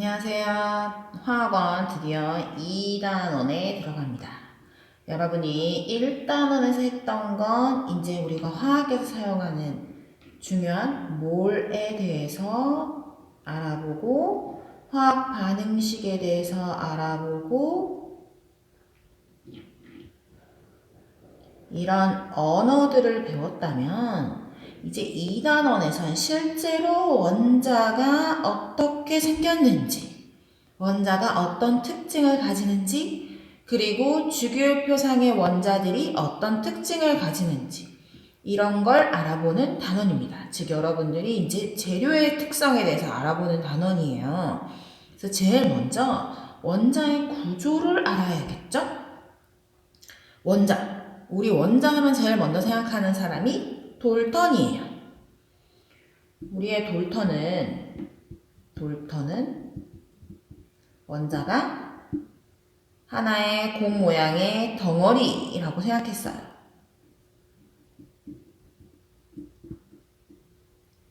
안녕하세요. 화학원 드디어 2단원에 들어갑니다. 여러분이 1단원에서 했던 건 이제 우리가 화학에서 사용하는 중요한 몰에 대해서 알아보고 화학 반응식에 대해서 알아보고 이런 언어들을 배웠다면 이제 2단원에선 실제로 원자가 어떻게 생겼는지, 원자가 어떤 특징을 가지는지, 그리고 주기율표상의 원자들이 어떤 특징을 가지는지 이런 걸 알아보는 단원입니다. 즉 여러분들이 이제 재료의 특성에 대해서 알아보는 단원이에요. 그래서 제일 먼저 원자의 구조를 알아야겠죠? 원자. 우리 원자 하면 제일 먼저 생각하는 사람이 돌턴이에요. 우리의 돌턴은 원자가 하나의 공 모양의 덩어리라고 생각했어요.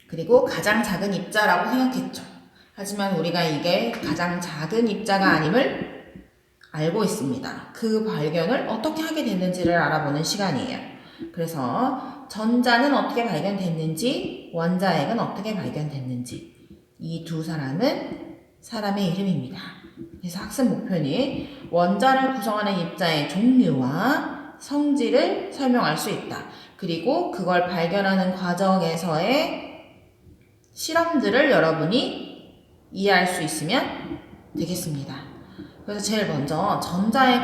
그리고 가장 작은 입자라고 생각했죠. 하지만 우리가 이게 가장 작은 입자가 아님을 알고 있습니다. 그 발견을 어떻게 하게 됐는지를 알아보는 시간이에요. 그래서 전자는 어떻게 발견됐는지, 원자핵은 어떻게 발견됐는지 이 두 사람은 사람의 이름입니다. 그래서 학습 목표는 원자를 구성하는 입자의 종류와 성질을 설명할 수 있다. 그리고 그걸 발견하는 과정에서의 실험들을 여러분이 이해할 수 있으면 되겠습니다. 그래서 제일 먼저 전자의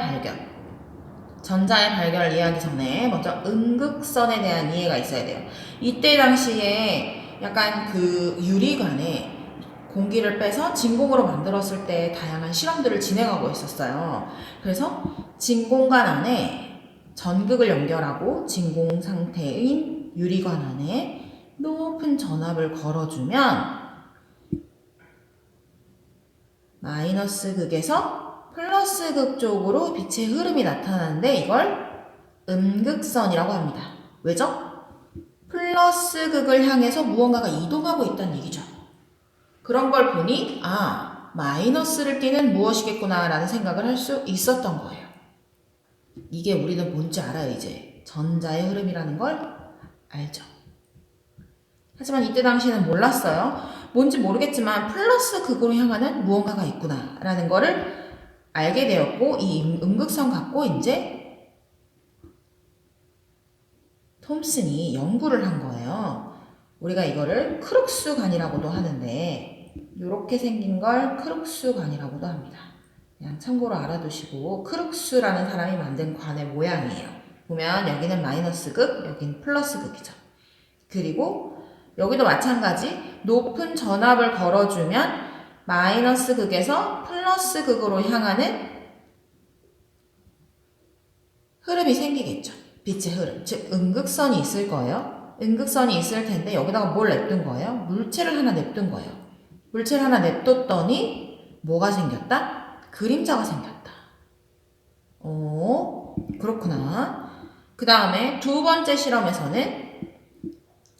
발견을 이해하기 전에 먼저 음극선에 대한 이해가 있어야 돼요. 이때 당시에 약간 그 유리관에 공기를 빼서 진공으로 만들었을 때 다양한 실험들을 진행하고 있었어요. 그래서 진공관 안에 전극을 연결하고 진공 상태인 유리관 안에 높은 전압을 걸어주면 마이너스 극에서 플러스 극 쪽으로 빛의 흐름이 나타나는데 이걸 음극선이라고 합니다. 왜죠? 플러스 극을 향해서 무언가가 이동하고 있다는 얘기죠. 그런 걸 보니 마이너스를 띠는 무엇이겠구나 라는 생각을 할 수 있었던 거예요. 이게 우리는 뭔지 알아요. 이제 전자의 흐름이라는 걸 알죠. 하지만 이때 당시에는 몰랐어요. 뭔지 모르겠지만 플러스 극으로 향하는 무언가가 있구나 라는 거를 알게 되었고 이 음극선 갖고 이제 톰슨이 연구를 한 거예요. 우리가 이거를 크룩스관이라고도 하는데 이렇게 생긴 걸 크룩스관이라고도 합니다. 그냥 참고로 알아두시고 크룩스라는 사람이 만든 관의 모양이에요. 보면 여기는 마이너스 극, 여기는 플러스 극이죠. 그리고 여기도 마찬가지 높은 전압을 걸어주면 마이너스 극에서 플러스 극으로 향하는 흐름이 생기겠죠. 빛의 흐름. 즉 음극선이 있을 거예요. 음극선이 있을 텐데 여기다가 뭘 냅둔 거예요? 물체를 하나 냅둔 거예요. 물체를 하나 냅뒀더니 뭐가 생겼다? 그림자가 생겼다. 그렇구나. 그 다음에 두 번째 실험에서는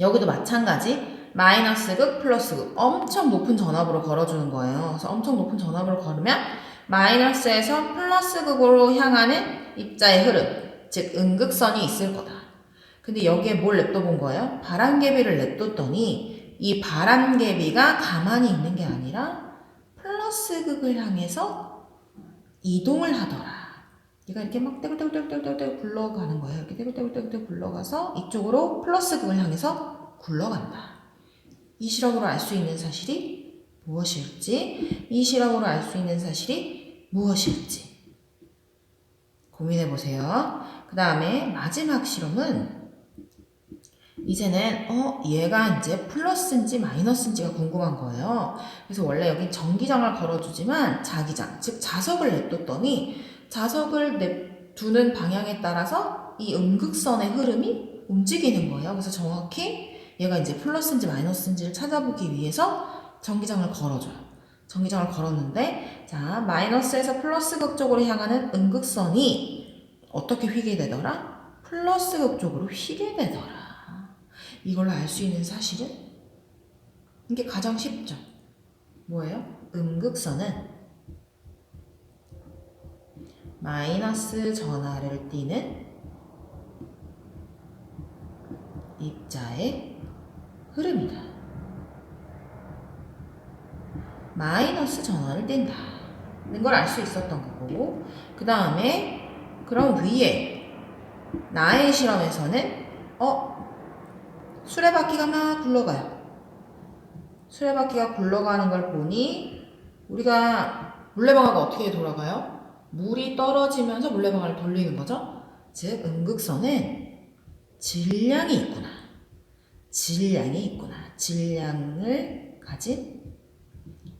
여기도 마찬가지 마이너스 극, 플러스 극 엄청 높은 전압으로 걸어주는 거예요. 그래서 엄청 높은 전압으로 걸으면 마이너스에서 플러스 극으로 향하는 입자의 흐름, 즉 음극선이 있을 거다. 근데 여기에 뭘 냅둬본 거예요? 바람개비를 냅뒀더니 이 바람개비가 가만히 있는 게 아니라 플러스 극을 향해서 이동을 하더라. 얘가 이렇게 막 떼굴떼굴떼굴떼굴 굴러가는 거예요. 이렇게 떼굴떼굴떼굴 굴러가서 이쪽으로 플러스 극을 향해서 굴러간다. 이 실험으로 알 수 있는 사실이 무엇일지, 고민해 보세요. 그 다음에 마지막 실험은 이제는 얘가 이제 플러스인지 마이너스인지가 궁금한 거예요. 그래서 원래 여기 전기장을 걸어주지만 자기장, 즉 자석을 냅뒀더니 자석을 냅두는 방향에 따라서 이 음극선의 흐름이 움직이는 거예요. 그래서 정확히 얘가 이제 플러스인지 마이너스인지를 찾아보기 위해서 전기장을 걸어줘요. 전기장을 걸었는데 자 마이너스에서 플러스 극 쪽으로 향하는 음극선이 어떻게 휘게 되더라? 플러스 극 쪽으로 휘게 되더라. 이걸로 알 수 있는 사실은 이게 가장 쉽죠. 뭐예요? 음극선은 마이너스 전하를 띠는 입자의 흐름이다. 마이너스 전하를 띈다. 는 걸 알 수 있었던 거고, 그 다음에 그럼 위에 나의 실험에서는 수레바퀴가 막 굴러가요. 수레바퀴가 굴러가는 걸 보니 우리가 물레방아가 어떻게 돌아가요? 물이 떨어지면서 물레방아를 돌리는 거죠. 즉 음극선은 질량이 있구나. 질량을 가진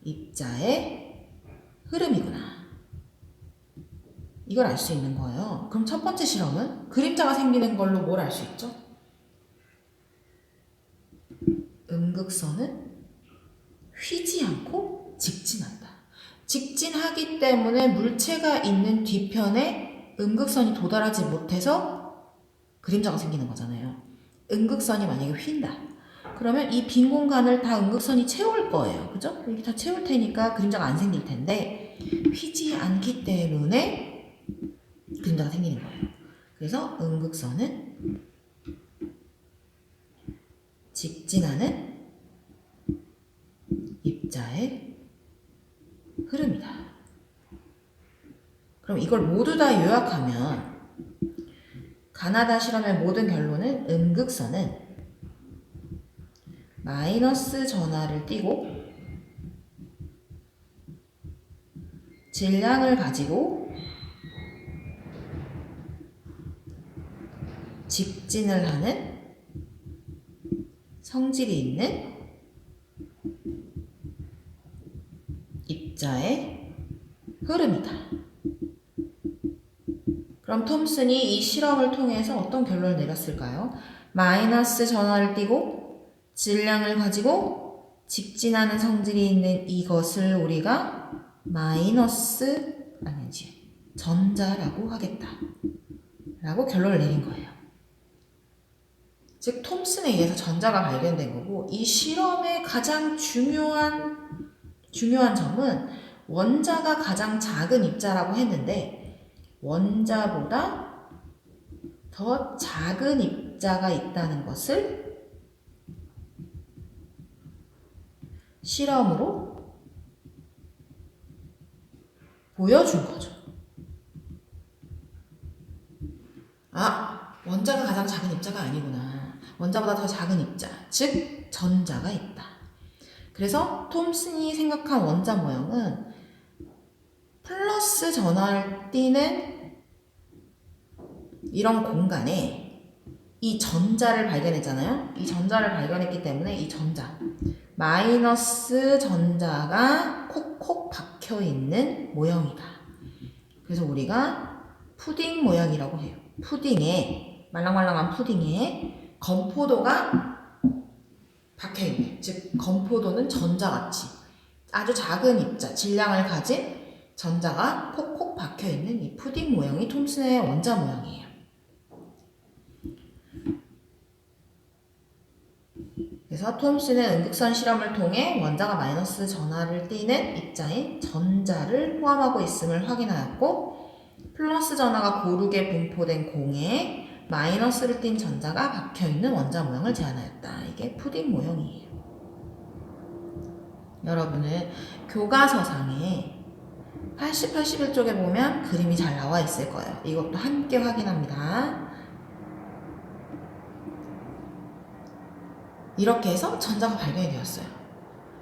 입자의 흐름이구나. 이걸 알 수 있는 거예요. 그럼 첫 번째 실험은 그림자가 생기는 걸로 뭘 알 수 있죠? 음극선은 휘지 않고 직진한다. 직진하기 때문에 물체가 있는 뒤편에 음극선이 도달하지 못해서 그림자가 생기는 거잖아요. 음극선이 만약에 휜다. 그러면 이 빈 공간을 다 음극선이 채울 거예요. 그죠? 이렇게 다 채울 테니까 그림자가 안 생길 텐데 휘지 않기 때문에 그림자가 생기는 거예요. 그래서 음극선은 직진하는 입자의 흐름이다. 그럼 이걸 모두 다 요약하면 가나다 실험의 모든 결론은 음극선은 마이너스 전하를 띠고 질량을 가지고 직진을 하는 성질이 있는 입자의 흐름이다. 그럼 톰슨이 이 실험을 통해서 어떤 결론을 내렸을까요? 마이너스 전하를 띠고 질량을 가지고 직진하는 성질이 있는 이것을 우리가 전자라고 하겠다. 라고 결론을 내린 거예요. 즉 톰슨에 의해서 전자가 발견된 거고, 이 실험의 가장 중요한 점은 원자가 가장 작은 입자라고 했는데 원자보다 더 작은 입자가 있다는 것을 실험으로 보여준 거죠. 원자가 가장 작은 입자가 아니구나. 원자보다 더 작은 입자, 즉 전자가 있다. 그래서 톰슨이 생각한 원자 모형은 플러스 전하를 띠는 이런 공간에 이 전자를 발견했잖아요. 이 전자를 발견했기 때문에 이 전자, 마이너스 전자가 콕콕 박혀있는 모형이다. 그래서 우리가 푸딩 모양이라고 해요. 말랑말랑한 푸딩에 건포도가 박혀있는, 즉 건포도는 전자같이 아주 작은 입자, 질량을 가진 전자가 콕콕 박혀있는 이 푸딩 모형이 톰슨의 원자 모형이에요. 그래서 톰슨은 음극선 실험을 통해 원자가 마이너스 전하를 띠는 입자인 전자를 포함하고 있음을 확인하였고, 플러스 전하가 고르게 분포된 공에 마이너스를 띤 전자가 박혀있는 원자 모형을 제안하였다. 이게 푸딩 모형이에요. 여러분은 교과서상에 80, 81쪽에 보면 그림이 잘 나와 있을 거예요. 이것도 함께 확인합니다. 이렇게 해서 전자가 발견이 되었어요.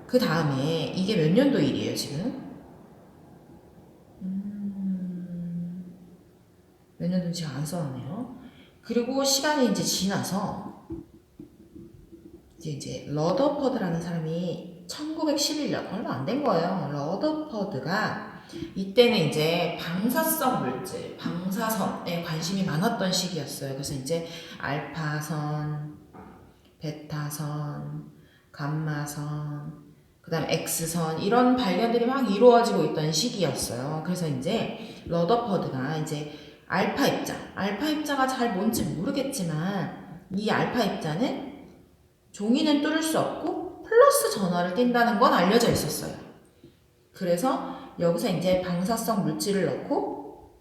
그 다음에 이게 몇 년도 일이에요, 지금? 몇 년도인지 제가 안 써놨네요. 그리고 시간이 이제 지나서 이제 러더퍼드라는 사람이 1911년, 얼마 안 된 거예요. 러더퍼드가 이때는 이제 방사성 물질, 방사선에 관심이 많았던 시기였어요. 그래서 이제 알파선, 베타선, 감마선, 그 다음 X선, 이런 발견들이 막 이루어지고 있던 시기였어요. 그래서 이제 러더퍼드가 이제 알파 입자가 잘 뭔지 모르겠지만 이 알파 입자는 종이는 뚫을 수 없고 플러스 전하를 띈다는 건 알려져 있었어요. 그래서 여기서 이제 방사성 물질을 넣고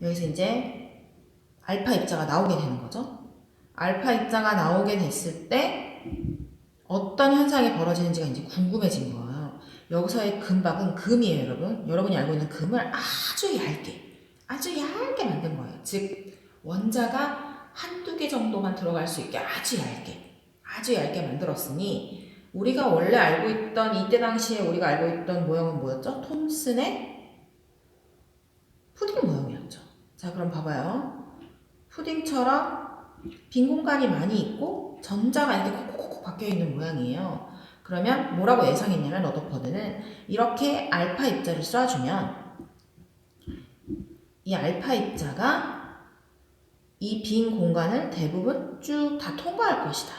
여기서 이제 알파 입자가 나오게 되는 거죠. 알파 입자가 나오게 됐을 때 어떤 현상이 벌어지는지가 이제 궁금해진 거예요. 여기서의 금박은 금이에요, 여러분. 여러분이 알고 있는 금을 아주 얇게 만든 거예요. 즉 원자가 한두 개 정도만 들어갈 수 있게 아주 얇게 만들었으니 우리가 원래 알고 있던 이때 당시에 우리가 알고 있던 모형은 뭐였죠? 톰슨의 푸딩 모형이었죠. 자, 그럼 봐봐요. 푸딩처럼 빈 공간이 많이 있고 전자가 이렇게 콕콕콕 박혀 있는 모양이에요. 그러면 뭐라고 예상했냐면 러더퍼드는 이렇게 알파 입자를 쏴주면 이 알파 입자가 이 빈 공간을 대부분 쭉 다 통과할 것이다.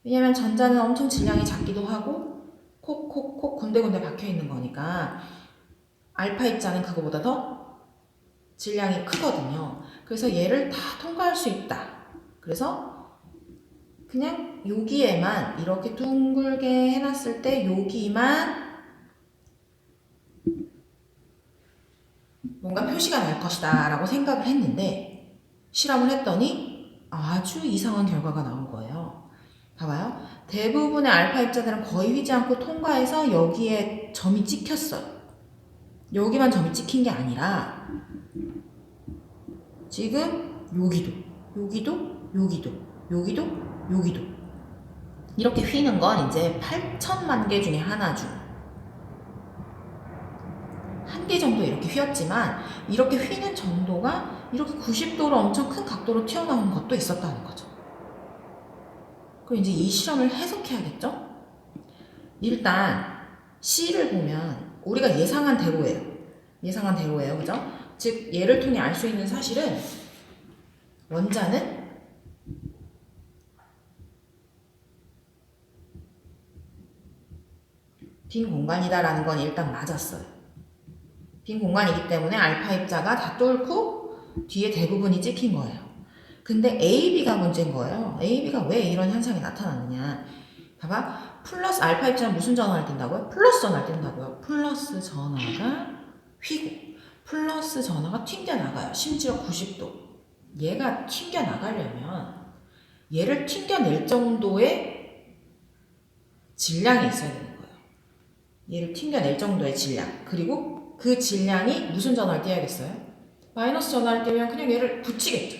왜냐면 전자는 엄청 질량이 작기도 하고 콕콕콕 군데군데 박혀 있는 거니까 알파 입자는 그거보다 더 질량이 크거든요. 그래서 얘를 다 통과할 수 있다. 그래서 그냥 여기에만 이렇게 둥글게 해놨을 때 여기만 뭔가 표시가 날 것이다 라고 생각을 했는데 실험을 했더니 아주 이상한 결과가 나온 거예요. 봐봐요. 대부분의 알파 입자들은 거의 휘지 않고 통과해서 여기에 점이 찍혔어요. 여기만 점이 찍힌 게 아니라 지금 여기도 이렇게 휘는 건 이제 8천만 개 중에 하나 중 한 개 정도 이렇게 휘었지만 이렇게 휘는 정도가 이렇게 90도로 엄청 큰 각도로 튀어나오는 것도 있었다는 거죠. 그럼 이제 이 실험을 해석해야겠죠? 일단 C를 보면 우리가 예상한 대로예요. 그죠? 즉 얘를 통해 알 수 있는 사실은 원자는 빈 공간이다라는 건 일단 맞았어요. 빈 공간이기 때문에 알파 입자가 다 뚫고 뒤에 대부분이 찍힌 거예요. 근데 AB가 문제인 거예요. AB가 왜 이런 현상이 나타나느냐. 봐봐. 플러스 알파 입자는 무슨 전환을 띈다고요? 플러스 전환을 띈다고요. 플러스 전화가 휘고 플러스 전화가 튕겨나가요. 심지어 90도. 얘가 튕겨나가려면 얘를 튕겨낼 정도의 질량이 있어야 되는 거예요. 얘를 튕겨낼 정도의 질량. 그리고 그 질량이 무슨 전화를 띄어야겠어요? 마이너스 전화를 띄면 그냥 얘를 붙이겠죠.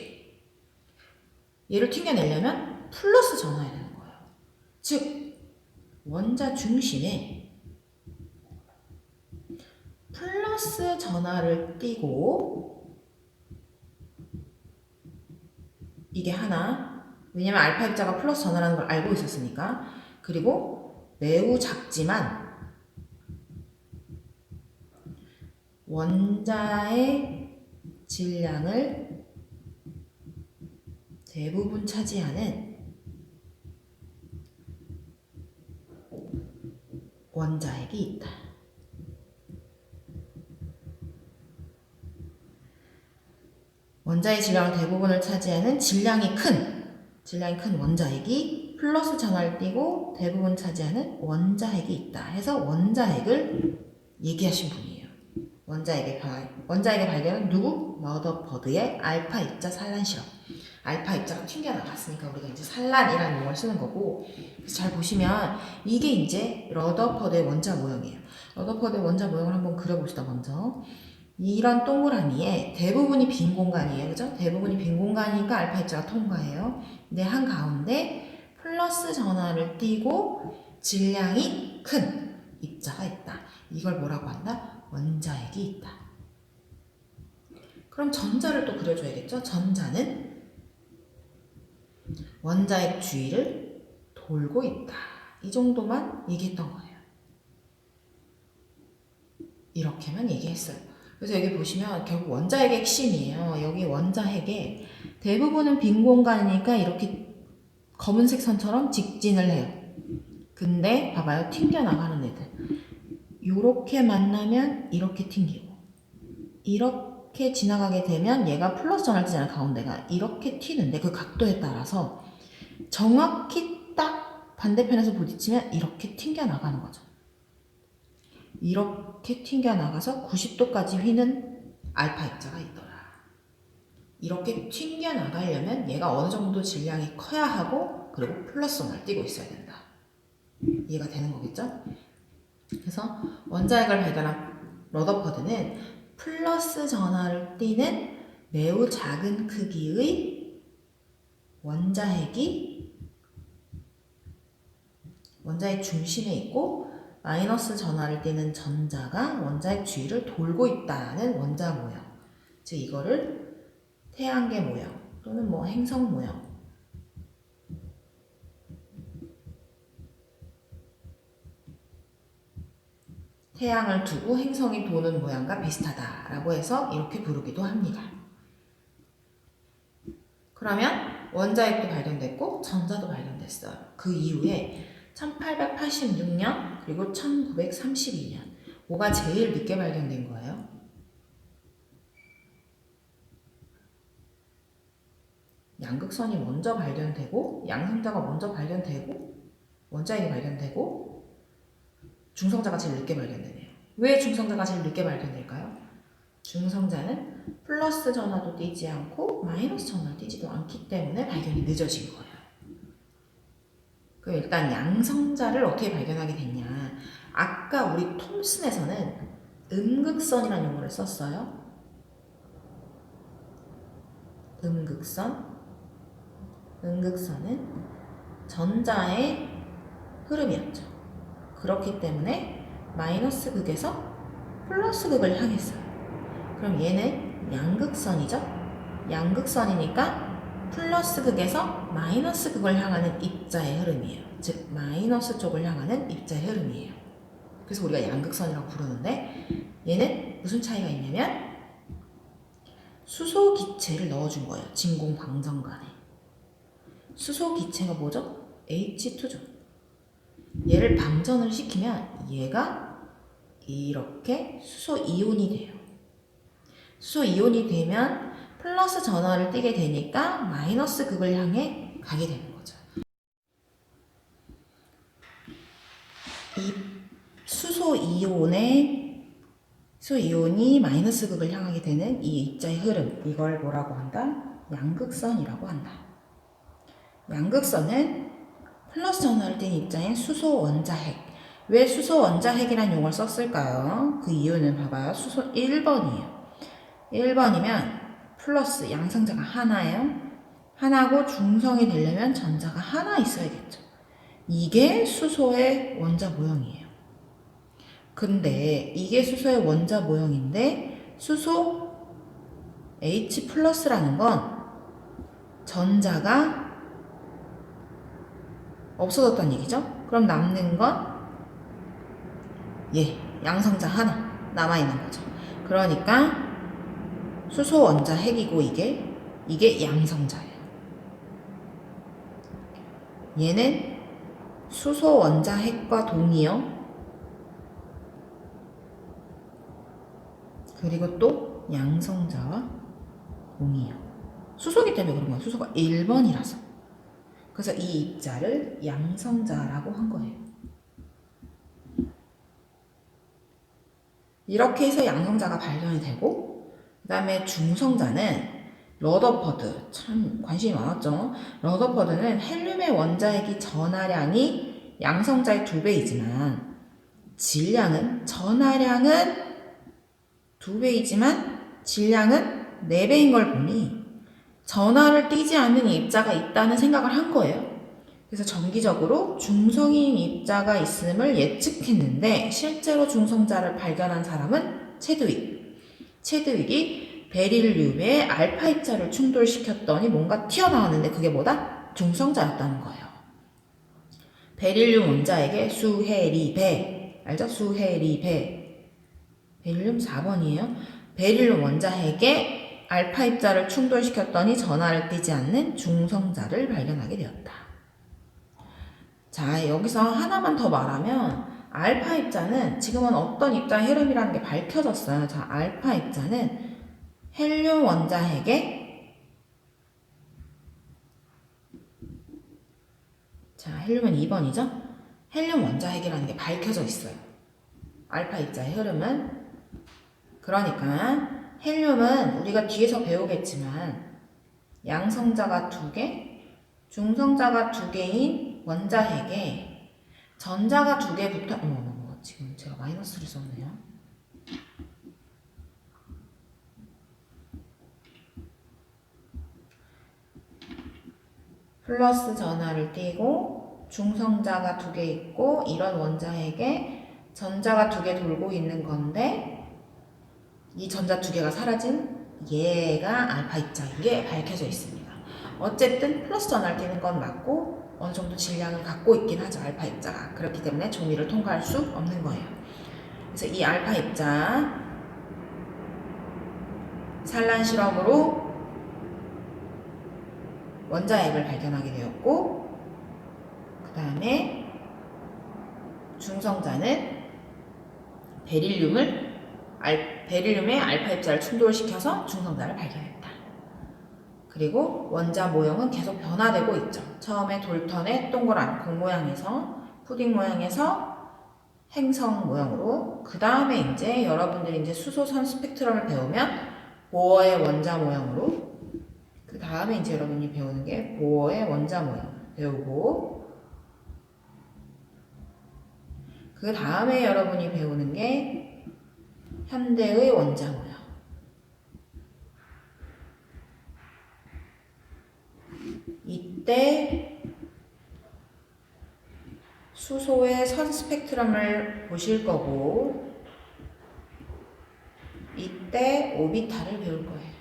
얘를 튕겨내려면 플러스 전화해야 되는 거예요. 즉 원자 중심에 플러스 전화를 띄고 이게 하나. 왜냐면 알파 입자가 플러스 전화라는 걸 알고 있었으니까. 그리고 매우 작지만 원자의 질량을 대부분 차지하는 원자핵이 있다. 원자의 질량을 대부분을 차지하는 질량이 큰 원자핵이 플러스 전화를 띄고 대부분 차지하는 원자핵이 있다. 해서 원자핵을 얘기하신 분이에요. 원자핵의 발견은 누구? 러더퍼드의 알파 입자 산란 실험. 알파 입자가 튕겨나갔으니까 우리가 이제 산란이라는 용어를 쓰는 거고, 그래서 잘 보시면 이게 이제 러더퍼드의 원자 모형이에요. 러더퍼드의 원자 모형을 한번 그려봅시다. 먼저 이런 동그라미에 대부분이 빈 공간이에요. 그죠? 대부분이 빈 공간이니까 알파 입자가 통과해요. 근데 한가운데 플러스 전화를 띄고 질량이 큰 입자가 있다. 이걸 뭐라고 한다? 원자핵이 있다. 그럼 전자를 또 그려줘야겠죠? 전자는 원자핵 주위를 돌고 있다. 이 정도만 얘기했던 거예요. 이렇게만 얘기했어요. 그래서 여기 보시면 결국 원자핵의 핵심이에요. 여기 원자핵에 대부분은 빈 공간이니까 이렇게 검은색 선처럼 직진을 해요. 근데 봐봐요. 튕겨나가는 애들. 요렇게 만나면 이렇게 튕기고 이렇게 지나가게 되면 얘가 플러스 전화를 띄잖아요. 가운데가 이렇게 튀는데 그 각도에 따라서 정확히 딱 반대편에서 부딪히면 이렇게 튕겨나가는 거죠. 이렇게 튕겨나가서 90도까지 휘는 알파 입자가 있더라. 이렇게 튕겨나가려면 얘가 어느 정도 질량이 커야 하고 그리고 플러스 1을 띄고 있어야 된다. 이해가 되는 거겠죠? 그래서 원자핵을 발견한 러더퍼드는 플러스 전하를 띠는 매우 작은 크기의 원자핵이 원자핵 중심에 있고 마이너스 전하를 띠는 전자가 원자핵 주위를 돌고 있다는 원자 모형. 즉 이거를 태양계 모형 또는 뭐 행성 모형, 태양을 두고 행성이 도는 모양과 비슷하다라고 해서 이렇게 부르기도 합니다. 그러면 원자핵도 발견됐고 전자도 발견됐어요. 그 이후에 1886년 그리고 1932년 뭐가 제일 늦게 발견된 거예요? 양극선이 먼저 발견되고 양성자가 먼저 발견되고 원자핵이 발견되고 중성자가 제일 늦게 발견되네요. 왜 중성자가 제일 늦게 발견될까요? 중성자는 플러스 전하도 띄지 않고 마이너스 전하도 띄지도 않기 때문에 발견이 늦어진 거예요. 그럼 일단 양성자를 어떻게 발견하게 됐냐? 아까 우리 톰슨에서는 음극선이라는 용어를 썼어요. 음극선은 전자의 흐름이었죠. 그렇기 때문에 마이너스 극에서 플러스 극을 향했어요. 그럼 얘는 양극선이죠. 양극선이니까 플러스 극에서 마이너스 극을 향하는 입자의 흐름이에요. 즉 마이너스 쪽을 향하는 입자의 흐름이에요. 그래서 우리가 양극선이라고 부르는데 얘는 무슨 차이가 있냐면 수소 기체를 넣어준 거예요. 진공 방정간에. 수소 기체가 뭐죠? H2죠. 얘를 방전을 시키면 얘가 이렇게 수소 이온이 돼요. 수소 이온이 되면 플러스 전하를 띠게 되니까 마이너스 극을 향해 가게 되는 거죠. 이 수소 이온이 마이너스 극을 향하게 되는 이 입자의 흐름, 이걸 뭐라고 한다? 양극선이라고 한다. 양극선은 플러스 전하를 띤 입자인 수소 원자핵. 왜 수소 원자핵이라는 용어를 썼을까요? 그 이유는 봐봐요. 수소 1번이에요. 1번이면 플러스 양성자가 하나예요. 하나고 중성이 되려면 전자가 하나 있어야겠죠. 이게 수소의 원자 모형이에요. 근데 이게 수소의 원자 모형인데 수소 H 플러스라는 건 전자가 없어졌다는 얘기죠. 그럼 남는 건 양성자 하나 남아있는 거죠. 그러니까 수소 원자핵이고 이게 양성자예요. 얘는 수소 원자핵과 동이요. 그리고 또 양성자와 동이요. 수소기 때문에 그런 거예요. 수소가 1번이라서. 그래서 이 입자를 양성자라고 한 거예요. 이렇게 해서 양성자가 발견이 되고 그 다음에 중성자는 러더퍼드, 참 관심이 많았죠. 러더퍼드는 헬륨의 원자핵이 전하량이 양성자의 2배이지만 질량은 전하량은 2배이지만 질량은 4배인 걸 보니 전하를 띠지 않는 입자가 있다는 생각을 한 거예요. 그래서 정기적으로 중성인 입자가 있음을 예측했는데 실제로 중성자를 발견한 사람은 체드윅. 체드윅이 베릴륨의 알파 입자를 충돌시켰더니 뭔가 튀어나왔는데 그게 뭐다? 중성자였다는 거예요. 베릴륨 원자에게 수헤리배. 알죠? 수헤리배. 베릴륨 4번이에요. 베릴륨 원자핵에 알파 입자를 충돌시켰더니 전하를 띠지 않는 중성자를 발견하게 되었다. 자, 여기서 하나만 더 말하면 알파 입자는 지금은 어떤 입자의 흐름이라는 게 밝혀졌어요. 자, 알파 입자는 헬륨 원자핵에 자, 헬륨은 2번이죠? 헬륨 원자핵이라는 게 밝혀져 있어요. 알파 입자의 흐름은. 그러니까 헬륨은 우리가 뒤에서 배우겠지만 양성자가 2개, 중성자가 2개인 원자핵에 전자가 2개 붙어, 지금 제가 마이너스를 썼네요. 플러스 전하를 띄고 중성자가 2개 있고 이런 원자핵에 전자가 2개 돌고 있는 건데 이 전자 2개가 사라진 얘가 알파 입자인 게 밝혀져 있습니다. 어쨌든 플러스 전하를 띄는 건 맞고 어느 정도 질량을 갖고 있긴 하죠. 알파 입자가. 그렇기 때문에 종이를 통과할 수 없는 거예요. 그래서 이 알파 입자 산란 실험으로 원자핵을 발견하게 되었고 그 다음에 중성자는 베릴륨의 알파 입자를 충돌시켜서 중성자를 발견했다. 그리고 원자 모형은 계속 변화되고 있죠. 처음에 돌턴의 동그란 공 모양에서 푸딩 모양에서 행성 모형으로 그 다음에 이제 여러분들이 이제 수소선 스펙트럼을 배우면 보어의 원자 모형으로 그 다음에 이제 여러분이 배우는 게 보어의 원자 모형 배우고 그 다음에 여러분이 배우는 게 현대의 원자 모형. 이때 수소의 선 스펙트럼을 보실 거고 이때 오비탈을 배울 거예요.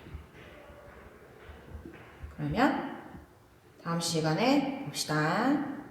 그러면 다음 시간에 봅시다.